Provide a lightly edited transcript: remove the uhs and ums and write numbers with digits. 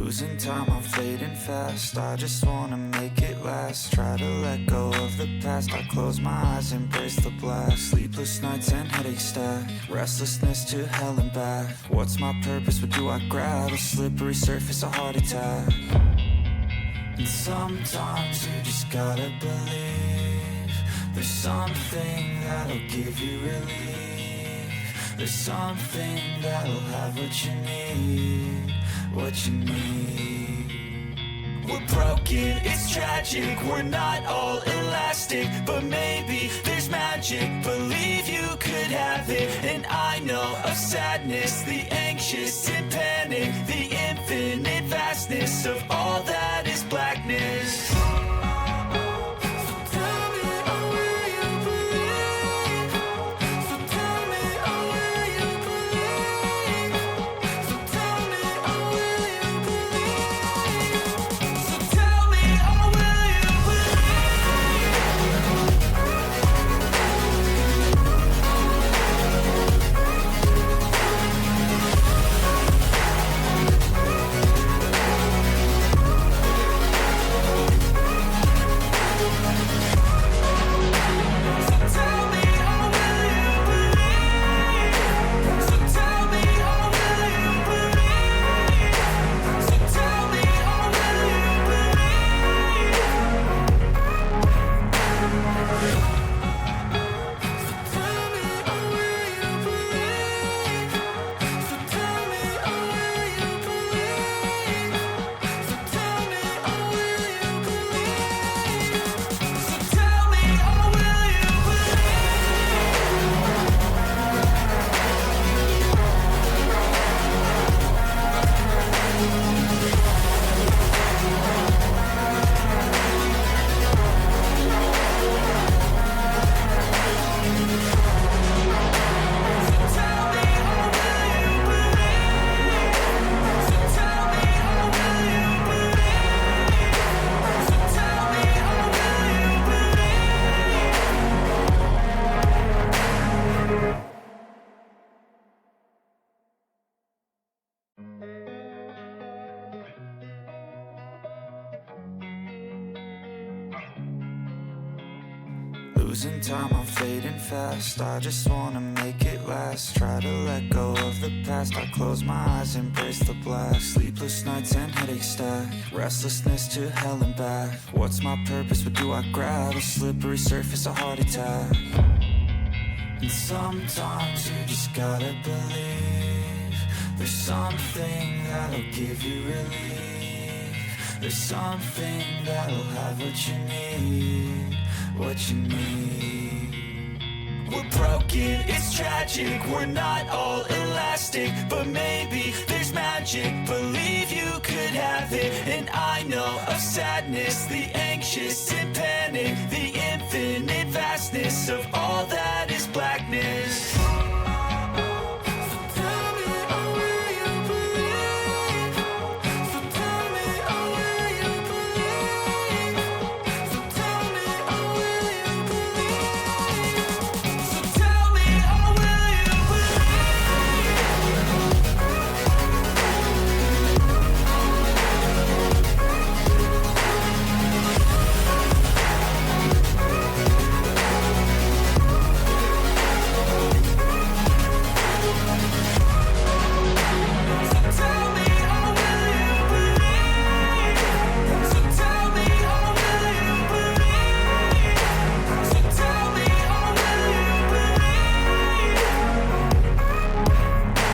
Losing time, I'm fading fast. I just wanna make it last. Try to let go of the past. I close my eyes, embrace the blast. Sleepless nights and headaches stack. Restlessness to hell and back. What's my purpose? What do I grab? A slippery surface, a heart attack. And sometimes you just gotta believe there's something that'll give you relief. There's something that'll have what you need, what you need. We're broken, it's tragic, we're not all elastic, but maybe there's magic. Believe you could have it, and I know of sadness, the anxious and panic, the infinite vastness of all that is blackness. Losing time, I'm fading fast. I just wanna make it last. Try to let go of the past. I close my eyes, embrace the blast. Sleepless nights and headaches stack. Restlessness to hell and back. What's my purpose? What do I grab? A slippery surface, a heart attack. And sometimes you just gotta believe there's something that'll give you relief. There's something that'll have what you need, what you need. We're broken, it's tragic, we're not all elastic, but maybe there's magic. Believe you could have it, and I know of sadness, the anxious and panic, the infinite vastness of all